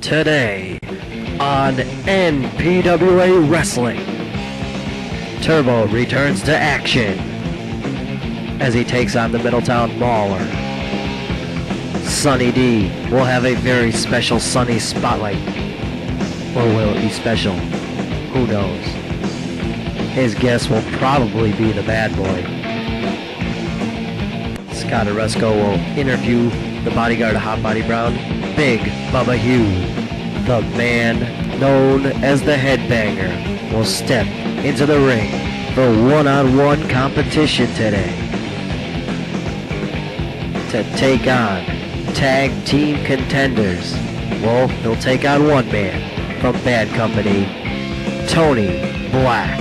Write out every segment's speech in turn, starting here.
Today on NPWA Wrestling, Turbo returns to action as he takes on the Middletown Mauler. Sunny D will have a very special Sunny Spotlight. Or will it be special? Who knows? His guest will probably be the bad boy. Scott Aresco will interview the bodyguard of Hot Body Brown, Big Bubba Hughes. The man known as the Headbanger will step into the ring for one-on-one competition today to take on tag team contenders. Well, he'll take on one man from Bad Company, Tony Black.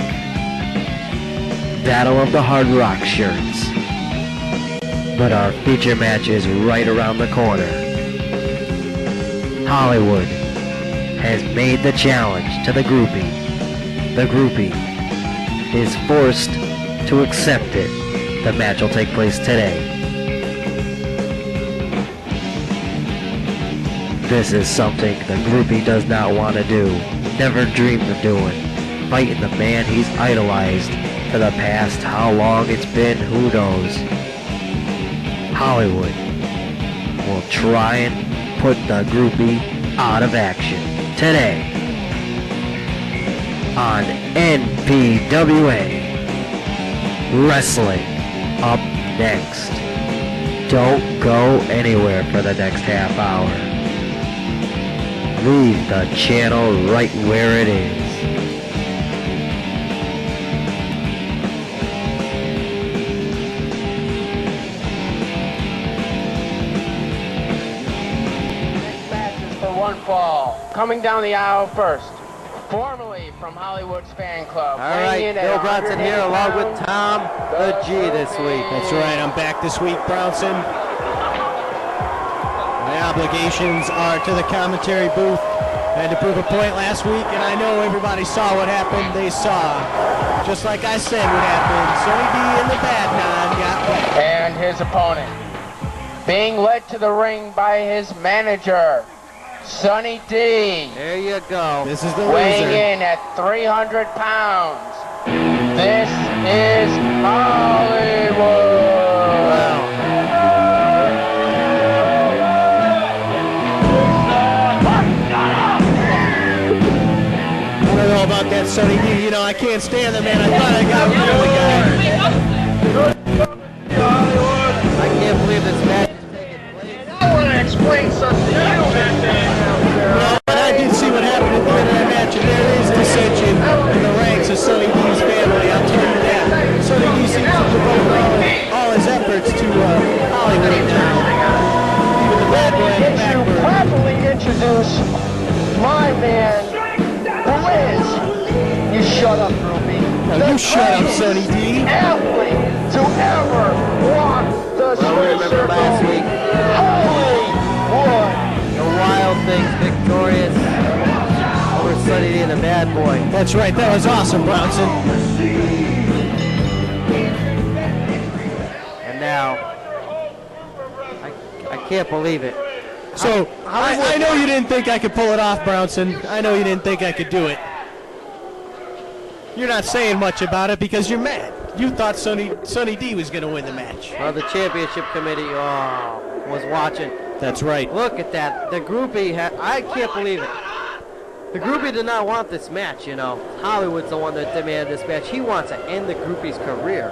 Battle of the Hard Rock shirts. But our feature match is right around the corner. Hollywood has made the challenge to the Groupie. The Groupie is forced to accept it. The match will take place today. This is something the Groupie does not want to do, never dreamed of doing. Fighting the man he's idolized for the past how long it's been, who knows. Hollywood will try and put the Groupie out of action today on NPWA Wrestling. Up next. Don't go anywhere for the next half hour. Leave the channel right where it is. Coming down the aisle first, formerly from Hollywood's fan club. All right, Bill Bronson here along with Tom the G this week. That's right, I'm back this week, Brownson. My obligations are to the commentary booth. I had to prove a point last week, and I know everybody saw what happened. They saw, just like I said would happen. Sonny D and the Bad Nine got wet. And his opponent, being led to the ring by his manager, Sunny D. There you go. This is the weighing loser. in at 300 pounds. This is Hollywood. Wow. I don't know about that, Sonny D. You know, I can't stand the man. I thought I got rid of the guy. I can't believe this match is taking place. I want to explain something to you. But I did see what happened at the end of that match, and there is dissension in the ranks of Sonny D's family. I'll tell you that. Sonny D seems to devote all his efforts to Hollywood now. Even the bad boy in the back To burner. properly introduce my man, who is, you shut up, Groupie. No, you shut up, Sonny D. Athlete to ever walk the Well, we remember last week. Hollywood. The Wild Things victorious over Sunny D and the Bad Boy. That's right, that was awesome, Brownson. And now, I can't believe it. So, I know you didn't think I could pull it off, Brownson. I know you didn't think I could do it. You're not saying much about it because you're mad. You thought Sonny D was going to win the match. Well, the championship committee was watching. That's right. Look at that. The Groupie I can't believe it. The Groupie did not want this match, you know. Hollywood's the one that demanded this match. He wants to end the Groupie's career.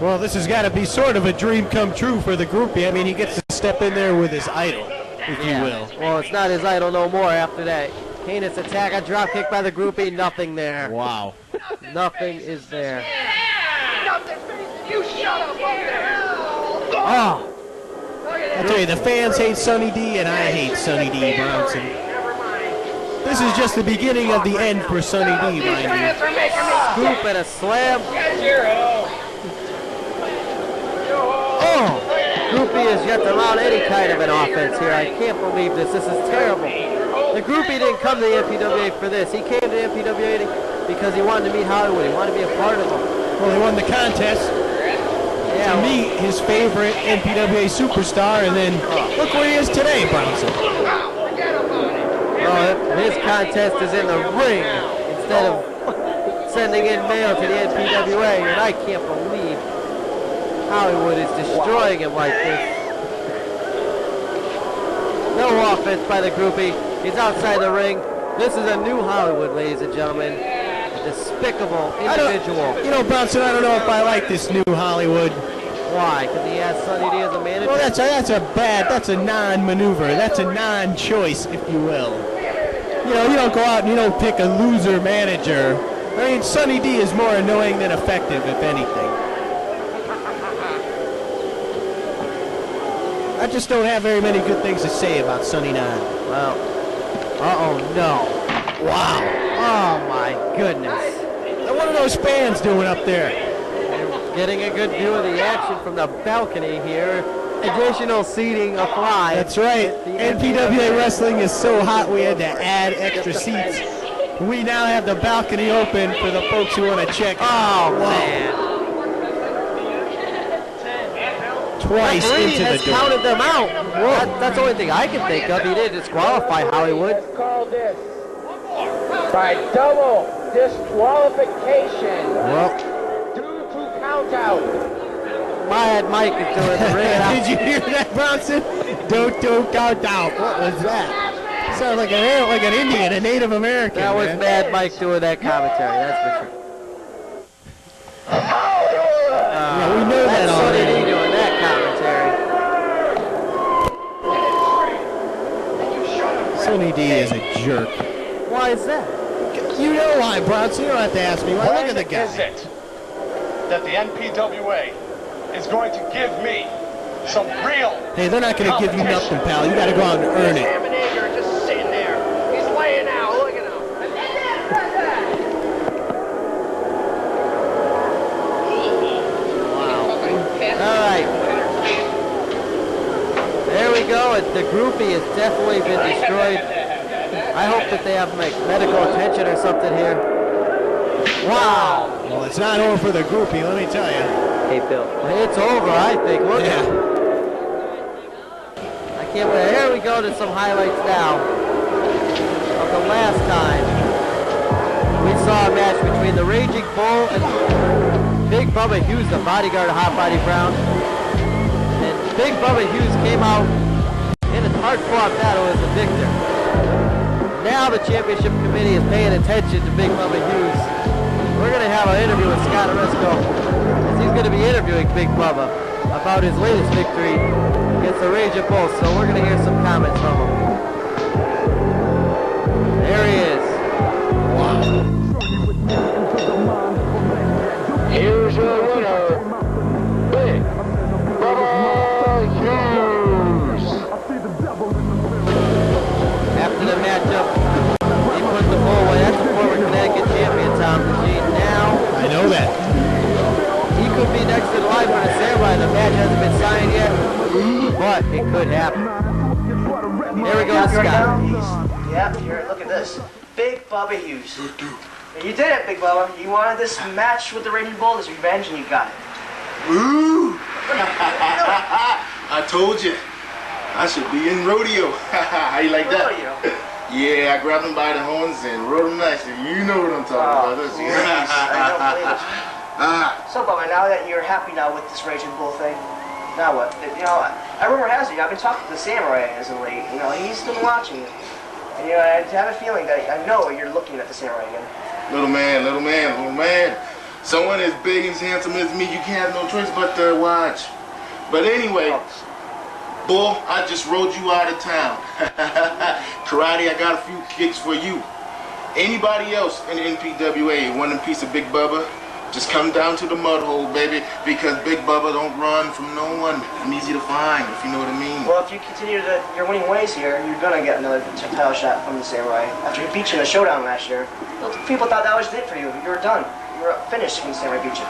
Well, this has got to be sort of a dream come true for the Groupie. I mean, he gets to step in there with his idol, if you will. Well, it's not his idol no more after that heinous attack, a drop kick by the Groupie, nothing there. Wow. Nothing is there. You shut up up there. Oh, I tell you, the fans hate Sonny D, and I hate Sonny D, Brownson. This is just the beginning of the end for Sonny D, mind you. scoop and a slam. Oh, Groupie is yet to mount any kind of an offense here. I can't believe this. This is terrible. The Groupie didn't come to the NPWA for this. He came to the NPWA because he wanted to meet Hollywood. He wanted to be a part of them. Well, he won the contest to meet his favorite NPWA superstar, and then look where he is today, Brownson. contest is in the ring instead of sending in mail to the NPWA, and I can't believe Hollywood is destroying him like this. No offense by the groupie. He's outside the ring. This is a new Hollywood, ladies and gentlemen. A despicable individual. You know, Bronson, I don't know if I like this new Hollywood. Why? Because he has Sunny D as a manager? Well, that's a non-maneuver. That's a non-choice, if you will. You know, you don't go out and you don't pick a loser manager. I mean, Sunny D is more annoying than effective, if anything. I just don't have very many good things to say about Sunny 9. Well, uh-oh, no. Wow. Oh, my goodness. And what are those fans doing up there? Getting a good view of the action from the balcony here. Additional seating applied. That's right. NPWA Wrestling is so hot we had to add extra seats. We now have the balcony open for the folks who want to check. Oh, man. Twice into the door. Counted them out. That's the only thing I can think of. He did disqualify Hollywood. Let's call this by double disqualification. Well, Due to count out. Mike is doing the ring. Did you hear that, Bronson? Don't count out. What was that? Sounds like an Indian, a Native American. That was man. Mad Mike doing that commentary. That's for sure. Yeah, we know that That's Sonny D already. doing that commentary. Sonny D is a jerk. Why is that? You know why, Bronson. You don't have to ask me why. Look at the guy. When is it that the NPWA is going to give me some real Hey, they're not going to give you nothing, pal. You got to go out and earn it. Manager just sitting there. He's laying out. Look at him. All right. There we go. The groupie has definitely been destroyed. I hope that they have like medical attention or something here. Wow. Well, it's not over for the groupie, let me tell you. Hey, Bill. It's over, I think. Look at it. I can't wait. Here we go to some highlights now of the last time we saw a match between the Raging Bull and Big Bubba Hughes, the bodyguard of Hot Body Brown. And Big Bubba Hughes came out in a hard-fought battle as the victor. Now the championship committee is paying attention to Big Bubba Hughes. We're going to have an interview with Scott Aresco, as he's going to be interviewing Big Bubba about his latest victory against the Raging Bull. So we're going to hear some comments from him. There he is. Here's your winner, Big Bubba Hughes. After the matchup, he put the bull away. That's a former Connecticut champion, Tom Eugene. Now, I know that. he could be next in line for the samurai. The match hasn't been signed yet, but it could happen. Here we go to Scott. Yep, here, look at this. Big Bubba Hughes. You did it, Big Bubba. You wanted this match with the Raging Bull, this revenge, and you got it. Woo! I told you. I should be in rodeo. How you like that? Rodeo? Yeah, I grabbed him by the horns and rode him nicely. You know what I'm talking about. That's I don't believe it. So, Bubba, now that you're happy now with this Raging Bull thing, now what? You know, I rumor has it, I've been talking to the samurai as of late. You know, he's been watching you. And, you know, I have a feeling that I know you're looking at the samurai again. Little man. Someone as big and handsome as me, you can't have no choice but to watch. But anyway, Bull, I just rode you out of town. Karate, I got a few kicks for you. Anybody else in the NPWA want a piece of Big Bubba? Just come down to the mud hole, baby, because Big Bubba don't run from no one. I'm easy to find, if you know what I mean. Well, if you continue your winning ways here, you're gonna get another title shot from the samurai. After he beat you in the showdown last year, people thought that was it for you. You were done. You were finished when the samurai beat you.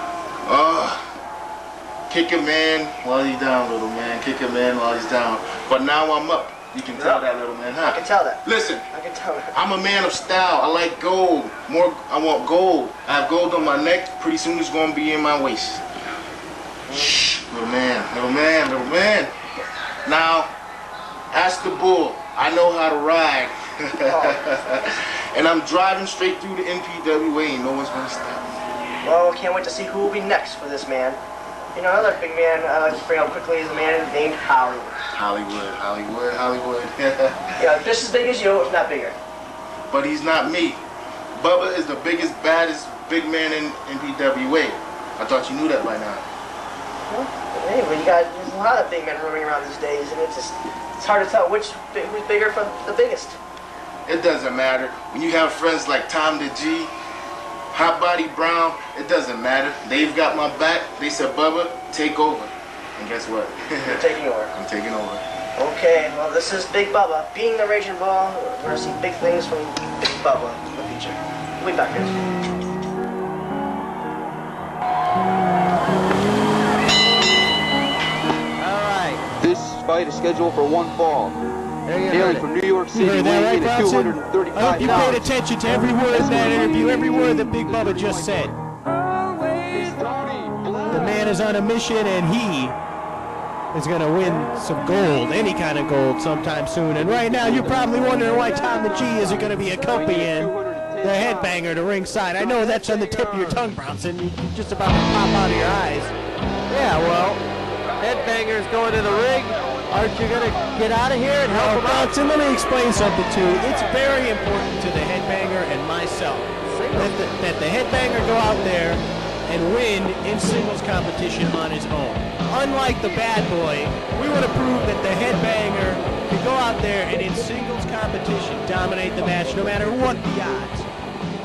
Kick a man while he's down, little man. Kick a man while he's down. But now I'm up. You can tell that, little man, huh? I can tell that. Listen, I can tell that. I'm a man of style. I like gold. I want gold. I have gold on my neck. Pretty soon it's gonna be in my waist. Shh, little man. Now, ask the bull. I know how to ride. And I'm driving straight through the NPWA and no one's gonna stop me. Well, can't wait to see who will be next for this man. You know, another big man I'd like to bring up quickly is a man named Hollywood. Hollywood. Yeah, just as big as you, if not bigger. But he's not me. Bubba is the biggest, baddest big man in NPWA. I thought you knew that by now. Well, anyway, there's a lot of big men roaming around these days, and it's hard to tell who's bigger for the biggest. It doesn't matter. When you have friends like Tom the G, Hot Body Brown, it doesn't matter. They've got my back. They said, Bubba, take over. And guess what? You're taking over. I'm taking over. Okay, well, this is Big Bubba. Being the Raging Bull, we're going to see big things from Big Bubba in the future. We'll be back, guys. This fight is scheduled for one fall. Hailing from New York City, weighing right, in at Bronson? 235 I hope you pounds. paid attention to every word in that interview, every word that Big Bubba just said. The man is on a mission, and he is going to win some gold, any kind of gold, sometime soon. And right now, you're probably wondering why Tom the G isn't going to be accompanying the headbanger to ringside. I know that's on the tip of your tongue, Bronson. You're just about to pop out of your eyes. Yeah, well, headbanger's going to the ring. Aren't you going to get out of here and help him out? Bronson, let me explain something to you. It's very important to the headbanger and myself that the headbanger go out there and win in singles competition on his own. Unlike the bad boy, we want to prove that the headbanger can go out there and in singles competition dominate the match no matter what the odds.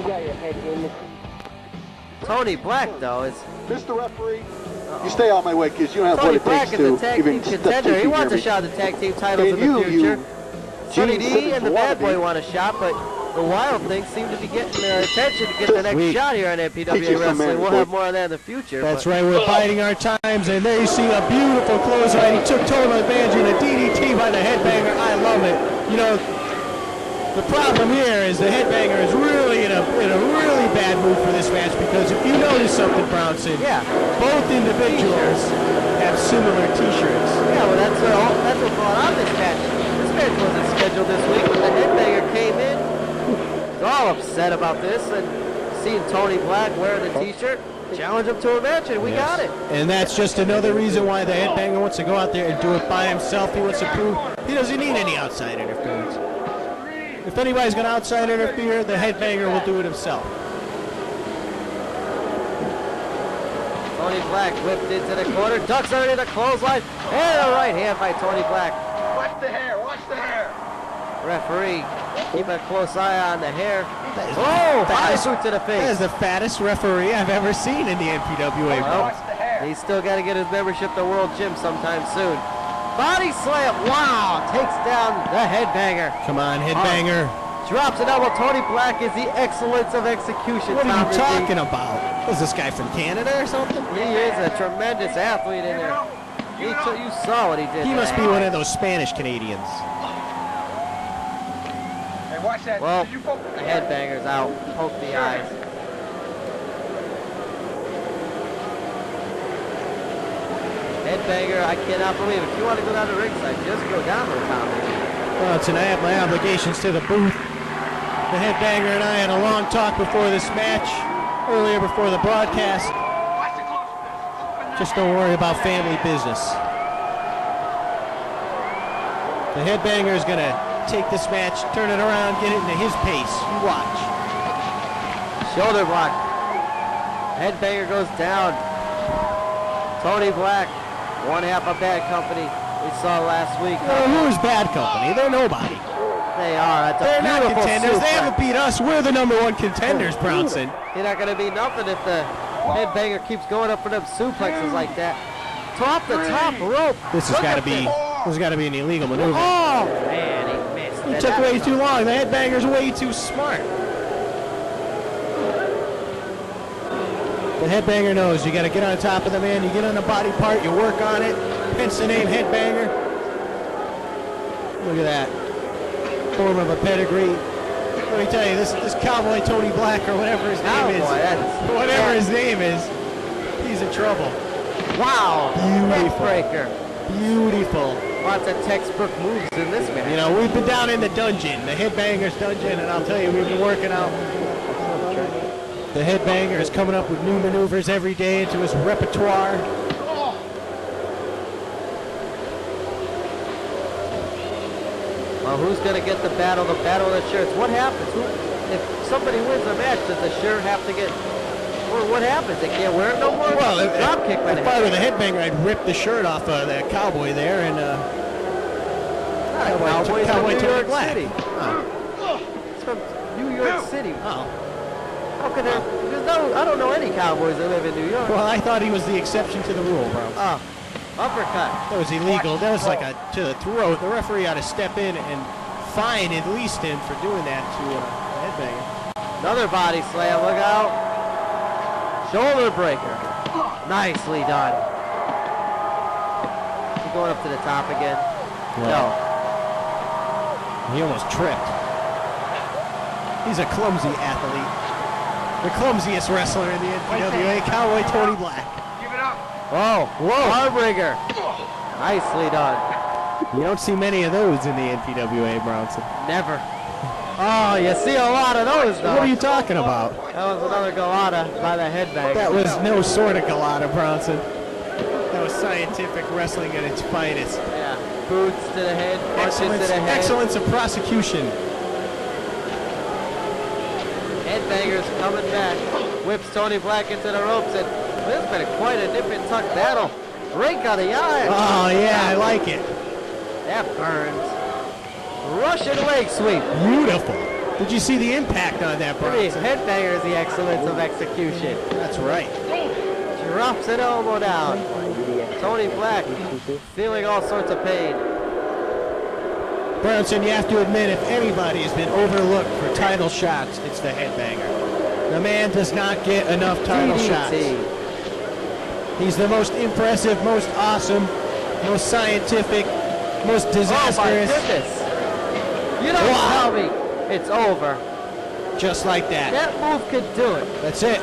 You got your head in. Tony Black, though, is... Mr. Referee, you stay out my way because you don't have Tony what it Black takes is the to tag even team step contender. He too wants near a shot me. at the tag team titles And in the future. Sonny Gene D Simmons and the Bad Boy wannabe. want a shot, but the Wild Things seem to be getting their attention to get the next Sweet. shot here on Teach NPWA you some Wrestling. manners, We'll boy. have more of that in the future. That's but right, we're biding our times, and there you see a beautiful clothesline. He took total advantage of the DDT by the headbanger. I love it. You know, the problem here is the headbanger is really in a really bad mood for this match because if you notice something, Brownson, Yeah. both individuals have similar T-shirts. Yeah, well, that's what brought on this match. This match wasn't scheduled this week, but the headbanger came in. He's all upset about this and seeing Tony Black wearing the T-shirt, challenge him to a match, and we got it. And that's just another reason why the headbanger wants to go out there and do it by himself. He wants to prove he doesn't need any outside interference. If anybody's going to outside interfere, the headbanger will do it himself. Tony Black whipped into the corner, ducks under the clothesline, and a right hand by Tony Black. Watch the hair, watch the hair. Referee, keep a close eye on the hair. That is Oh, the high fattest- boot to the That is face. the fattest referee I've ever seen in the NPWA. Well, Watch the hair. he's still got to get his membership to World Gym sometime soon. Body slam, wow, takes down the headbanger. Come on, headbanger. Drops an elbow. Tony Black is the excellence of execution. What are Tom you Rizzi. talking about? Was this guy from Canada or something? He is a tremendous athlete in there. You saw what he did. He there. must be one of those Spanish Canadians. Hey, watch that. Well, Did you poke the headbanger's out. Poke the eyes. Headbanger, I cannot believe it. If you want to go down to ringside, just go down to the Tom Rizzi. Well, tonight I have my obligations to the booth. The headbanger and I had a long talk before this match, earlier before the broadcast. Just don't worry about family business. The headbanger is going to take this match, turn it around, get it into his pace. You watch. Shoulder block. Headbanger goes down. Tony Black, one half of Bad Company. We saw last week. Who is Bad Company? They're nobody. They are. That's a They're not beautiful contenders. They suplex. haven't beat us. We're the #1 contenders, Brownson. You're not going to be nothing if the headbanger keeps going up for them suplexes like that. Top the top rope. This has got to be an illegal maneuver. Oh, man, he missed. He And took that way was too long. The headbanger's way too smart. The headbanger knows you got to get on top of the man. You get on the body part, you work on it. Hence the name headbanger. Look at that. Form of a pedigree. Let me tell you, this cowboy Tony Black or whatever his name is. Whatever his name is, he's in trouble. Wow, Beautiful. neck breaker. Beautiful. Lots of textbook moves in this match. You know, we've been down in the dungeon, the Headbangers dungeon, and I'll tell you, we've been working out. The Headbanger is coming up with new maneuvers every day into his repertoire. Well, who's going to get the battle of the shirts? What happens? If somebody wins a match, does the shirt have to get... Or what happens? They can't wear it no more? Well, if I I were the Headbanger, I'd rip the shirt off that cowboy there and Cowboy New York City. It's from New York City. Oh. How could there... I don't know any cowboys that live in New York. Well, I thought he was the exception to the rule, bro. Oh, uppercut. That was illegal. That was like a to the throat. The referee ought to step in and fine at least him for doing that to the Headbanger. Another body slam. Look out. Shoulder breaker. Nicely done. He's going up to the top again. No. He almost tripped. He's a clumsy athlete. The clumsiest wrestler in the NPWA, Cowboy Tony Black. Give it up. Oh, whoa. Armbreaker. Nicely done. You don't see many of those in the NPWA, Bronson. Never. Oh, you see a lot of those, though. What are you talking about? That was another Galata by the Headbanger. That was no sort of Galata, Bronson. That was scientific wrestling at its finest. Yeah. Boots to the head, punches to the head. Excellence of prosecution. Headbangers coming back. Whips Tony Black into the ropes, and this has been quite a nip and tuck battle. Rake on the eye. Oh, yeah, I like it. That burns. Russian leg sweep. Beautiful. Did you see the impact on that, Bronson? Headbanger is the excellence of execution. That's right. Drops an elbow down. Tony Black feeling all sorts of pain. Bronson, you have to admit, if anybody has been overlooked for title shots, it's the Headbanger. The man does not get enough title shots. He's the most impressive, most awesome, most scientific, most disastrous. Oh my goodness. You don't tell me it's over. Just like that. That move could do it. That's it.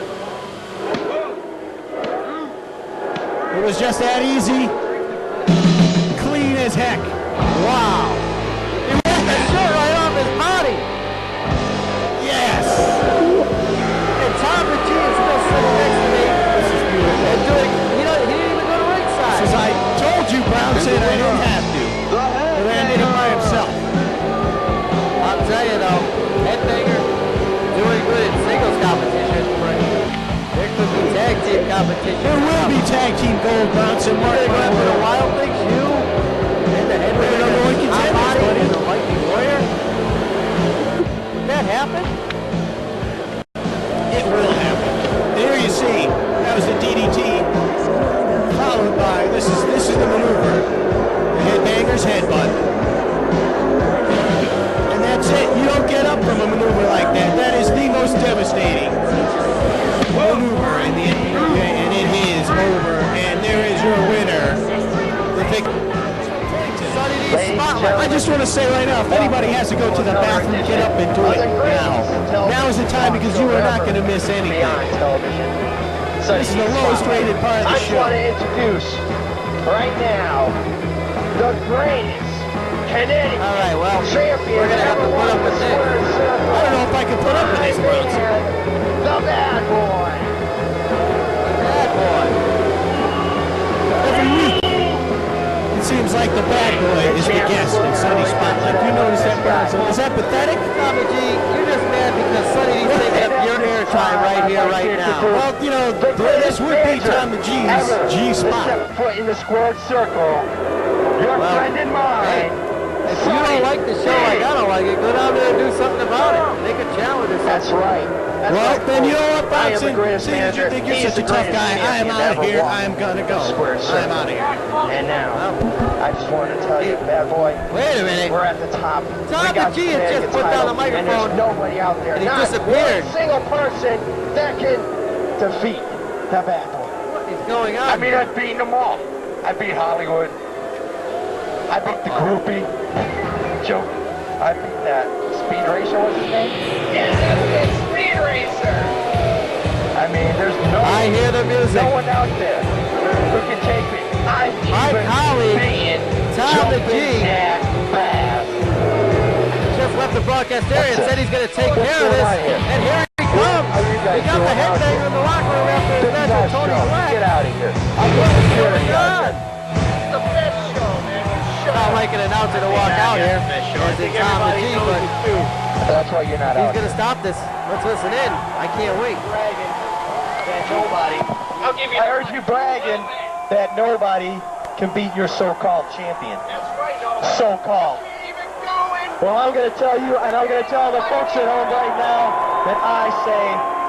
It was just that easy. Clean as heck. Wow. He ripped the shirt right off his body. Yes. And Tom and G is still sitting next to me. This is beautiful. And doing, he didn't even go to ringside. As I told you, Bronson, I didn't have to. He landed him by himself. I'll tell you though, Headbanger doing good in singles competition. There could be tag team competition. There will be tag team gold, Bronson. Mark They're my going for the word. Wild Things, you and the We're the number one contenders, Body buddy. and the Lightning Warrior. Did that happen? It will happen. There you see. That was the DDT. Followed by this is the maneuver. The Headbanger's headbutt. And that's it. You don't get up from a maneuver like that. That is the most devastating maneuver in the NPWA, and it is over. And there is your winner. The victor. I just want to say right now, if anybody has to go to the bathroom, get up and do it now. Now is the time because you are not going to miss anything. This is the lowest rated part of the I just show. want to introduce right now the greatest Canadian All right, well, champion we're going to have to put up with this. I don't know if I can put up with this, Bronson. The Bad Boy. Bad boy. Every week, it seems like the bad boy is the guest in Sunny Spotlight. You notice that, Bronson? Is that pathetic? Tommy G, you're just mad because Sonny D's taking up your airtime right here, right now. Well, you know, this would be Tommy G's G-spot. Step foot in the squared circle. Your friend and mine. If you don't like the show like I don't like it, go down there and do something about it. Make a challenge or something. That's right. Well, then you know what, I am the Bronson? greatest Seeing as you manager. think you're He's such a the tough greatest guy, I am champion out of ever here. walked I am gonna go. square I am out of here. And now, I just wanted to tell you, Bad Boy, Wait a minute. we're at the top. Tommy We got G has the just put down the title, and microphone, there's nobody out there. and he Not disappeared. one single person that can defeat the Bad Boy. What is going on? I mean, I've beaten them all. I beat Hollywood. I beat the Groupie. Joe. I beat that Speed Racer, what's his name? Yeah, that's Speed Racer. I mean, there's I hear the music. no one out there who can take me. I'm My even colleague, beaten Tommy Tom the G just left the broadcast area and said he's going to take care of this. And here he comes. He got the headbanger in the locker room after his match with Tony Black. Get out of here. I'm going to hear it. It's the best show, man. Not like an announcer to walk out here. As in Tom the G, but That's why you're not he's out. going to stop this. Let's listen in. I can't wait. Bragging that nobody. I heard you bragging that nobody can beat your so-called champion. So-called. Well, I'm going to tell you, and I'm going to tell the folks at home right now, that I say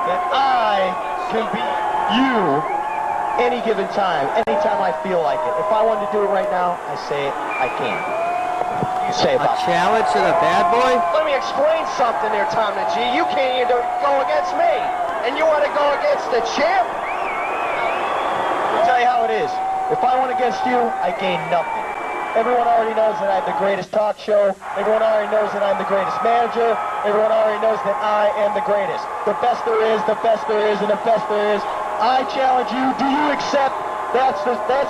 that I can beat you any given time, anytime I feel like it. If I wanted to do it right now, I say I can. You say A about challenge to the bad boy? Let me explain something there, Tom the G. You can't even go against me, and you want to go against the champ? I'll tell you how it is. If I went against you, I gain nothing. Everyone already knows that I have the greatest talk show. Everyone already knows that I'm the greatest manager. Everyone already knows that I am the greatest. The best there is, the best there is, and the best there is. I challenge you. Do you accept? That's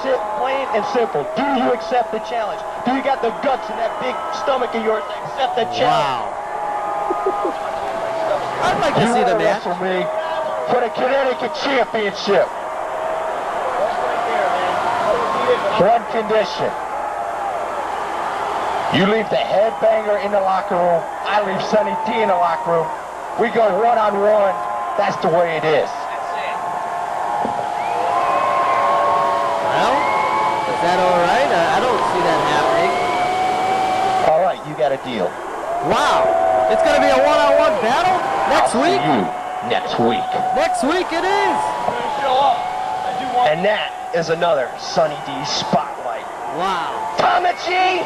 it, plain and simple. Do you accept the challenge? Do you got the guts in that big stomach of yours to accept the challenge? Wow. I'd like to see the match. Wrestle me for the Connecticut Championship. One condition. You leave the headbanger in the locker room. I leave Sonny D in the locker room. We go one-on-one. That's the way it is. Well, is that all right? I don't see that happening. All right, you got a deal. Wow. It's going to be a one-on-one battle next I'll week? see you next week. Next week it is. And that is another Sonny D spotlight. Wow. Tommy G,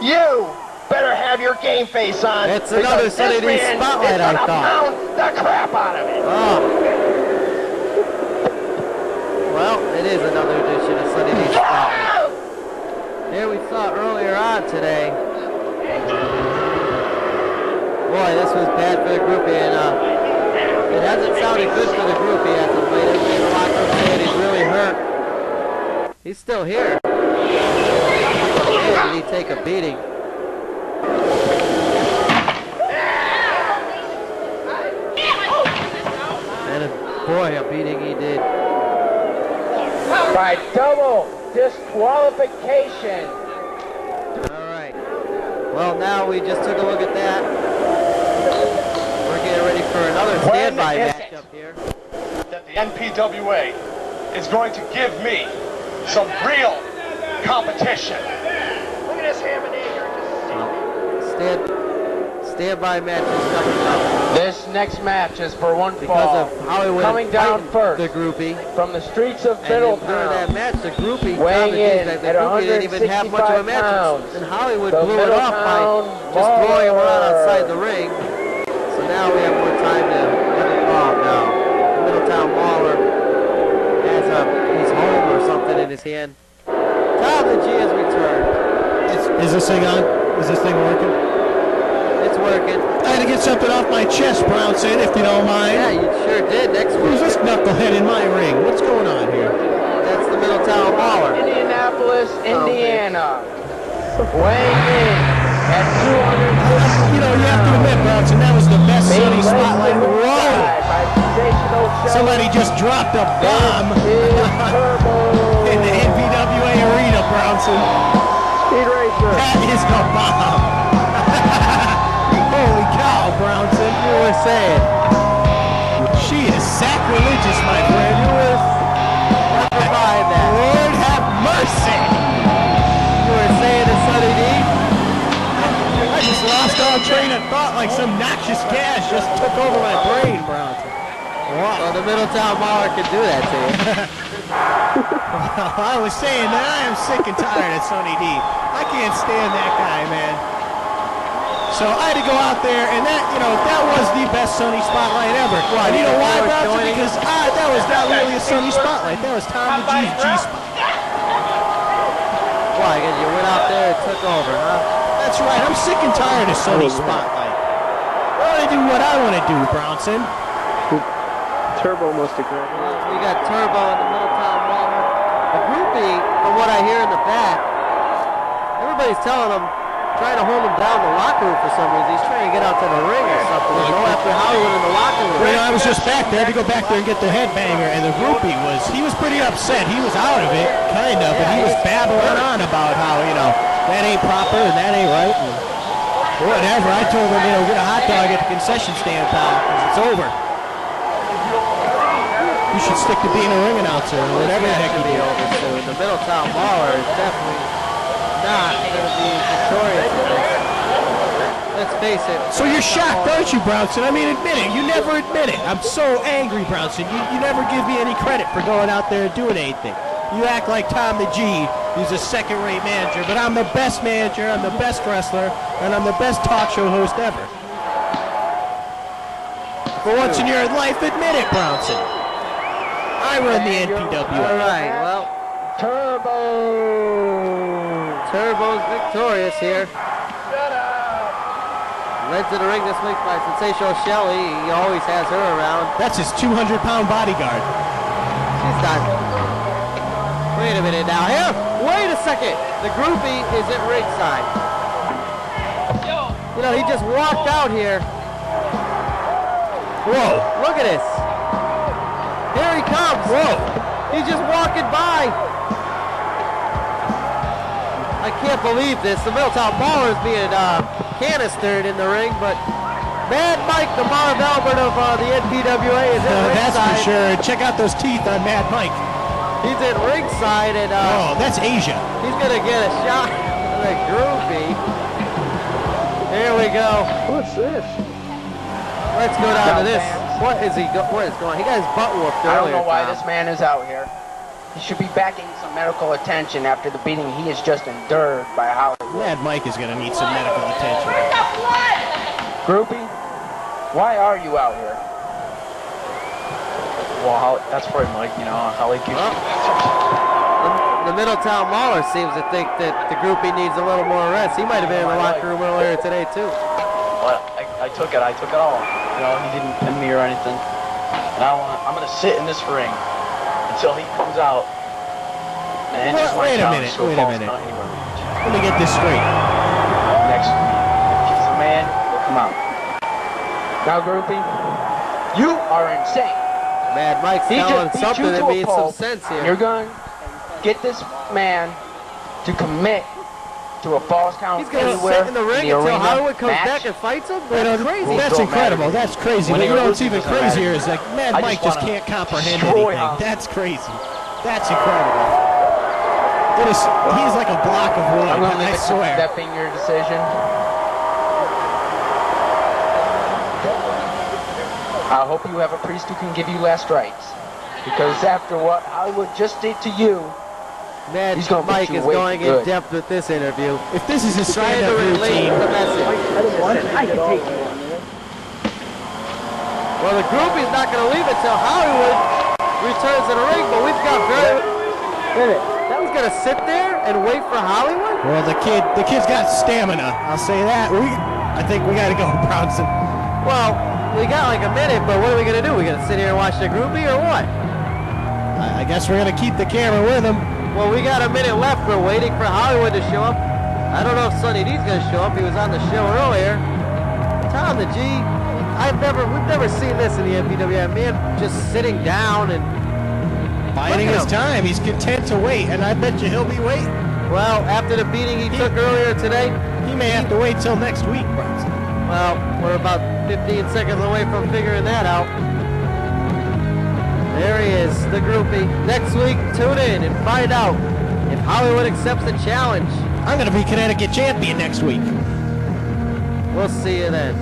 you better have your game face on. It's another because Sonny this D man spotlight, is I gonna thought. pound the crap out of it. Oh. Well, it is another edition of Sunday Day Spotlight. Here we saw earlier on today. Boy, this was bad for the groupie, and it hasn't sounded good for the groupie as of late. Everybody in the locker room said he's really hurt. He's still here. Man, did he take a beating? And boy, a beating he did. By double disqualification. All right. Well, now we just took a look at that. We're getting ready for another standby matchup here. That the NPWA is going to give me some real competition. Look at this ham and egg. Standby matches coming up. This next match is for one Because fall. of Hollywood Coming down fighting first the groupie. from the streets of And during that Middletown. match, the groupie, Weighing in the at groupie didn't even have much of a 165 match. pounds, And Hollywood the blew it off by Middletown just throwing him around Mauler. outside the ring. So now we have more time to let it off now. Middletown Mauler has his home or something in his hand. Tom the G has returned. Is this thing on? Is this thing working? It's working. I had to get something off my chest, Brownson, if you don't mind. Yeah, you sure did. Next Who's week, this knucklehead in my ring? What's going on here? that's the Middletown Mauler. Indianapolis, Indiana. Weighing in at 200. You know, you have to admit, Brownson, that was the best Sunny spotlight in the world. Somebody just dropped a bomb in the NPWA arena, Brownson. Speed Racer. That is a bomb. Holy cow, Brownson. You were saying. She is sacrilegious, my friend. Provide that. Lord have mercy. You were saying to Sonny D. I just lost all train of thought like some noxious gas just took over my brain, Brownson. Well, the Middletown Mauler can do that to you. I was saying that I am sick and tired of Sonny D. I can't stand that guy, man. So I had to go out there, and that, you know, that was the best Sonny spotlight ever. And you know why, Brownson? Because that was not really a Sonny spotlight. That was Tom the G's G spotlight. Why? Because you went out there and took over, huh? That's right. I'm sick and tired of Sonny spotlight. I want to do what I want to do, Brownson. Turbo must have grabbed it. Well, we got Turbo in the Middletown Mauler. The groupie, from what I hear in the back, Everybody's telling him, trying to hold him down in the locker room for some reason. He's trying to get out to the ring or something. Go after Hollywood in the locker room. You know, I was just back there to go back there and get the headbanger, and the groupie he was pretty upset. He was out of it, kind of, but he was babbling on about how, you know, that ain't proper and that ain't right. And whatever. I told him, you know, get a hot dog at the concession stand, pal, because it's over. You should stick to being a ring announcer or whatever the heck you do. Over soon. The Middletown Mauler is definitely not going to be victorious in this. Let's face it. So you're shocked, aren't you, Brownson? I mean, admit it. You never admit it. I'm so angry, Brownson. You never give me any credit for going out there and doing anything. You act like Tom the G, who's a second-rate manager, but I'm the best manager, I'm the best wrestler, and I'm the best talk show host ever. For once in your life, admit it, Brownson. I run the NPWA. All right, well, Turbo's victorious here. Led to the ring this week by Sensational Shelly. He always has her around. That's his 200-pound bodyguard. She's not. Wait a minute now. Here, wait a second. The groupie is at ringside. You know, he just walked out here. Whoa. Look at this. Here he comes. Whoa. He's just walking by. I can't believe this. The Middletown Mauler is being canistered in the ring, but Mad Mike, the Marv Albert of the NPWA, is at ringside. That's for sure. Check out those teeth on Mad Mike. He's at ringside, and oh, that's Asia. He's gonna get a shot at the groupie. Here we go. What's this? Let's go down to this. What is he? Where is going? He got his butt whooped earlier. I don't know why this man is out here. He should be backing some medical attention after the beating he has just endured by Hollywood. Mad Mike is gonna need some medical attention. Groupie, why are you out here? Well, that's probably Mike, you know, Holly keeps... The Middletown Mauler seems to think that the groupie needs a little more rest. He might have been in the locker room earlier today, too. Well, I took it all. You know, he didn't pin me or anything. And I'm going to sit in this ring until he comes out. And wait a minute. Let me get this straight. Next week, if he's a man, he'll come out. Now, groupie, you are insane. Mad Mike's telling something that means some sense here. You're going to get this man to commit to a false count. He's going to sit in the ring until Hollywood comes back and fights him? That's crazy. That's incredible. That's crazy. But you know what's even crazier is like Mad Mike just can't comprehend anything. That's crazy. That's incredible. He's like a block of wood, I swear. That being your decision. I hope you have a priest who can give you last rites. Because after what Hollywood just did to you, Mad Mike is going in depth with this interview. If this is his stand-up routine, I can take you on there. Well, the groupie's not going to leave until Hollywood returns to the ring, but we've got that was going to sit there and wait for Hollywood? Well, the kid's got stamina. I'll say that. I think we got to go, Brownson. Well, we got like a minute, but what are we going to do? We going to sit here and watch the groupie or what? I guess we're going to keep the camera with him. Well, we got a minute left. We're waiting for Hollywood to show up. I don't know if Sonny D's going to show up. He was on the show earlier. Tom the G, we've never seen this in the NPWA. Man just sitting down and biding his time. He's content to wait, and I bet you he'll be waiting. Well, after the beating he took earlier today, he may have to wait till next week, Bronson. Well, we're about 15 seconds away from figuring that out. There he is, the groupie. Next week, tune in and find out if Hollywood accepts the challenge. I'm going to be Connecticut champion next week. We'll see you then.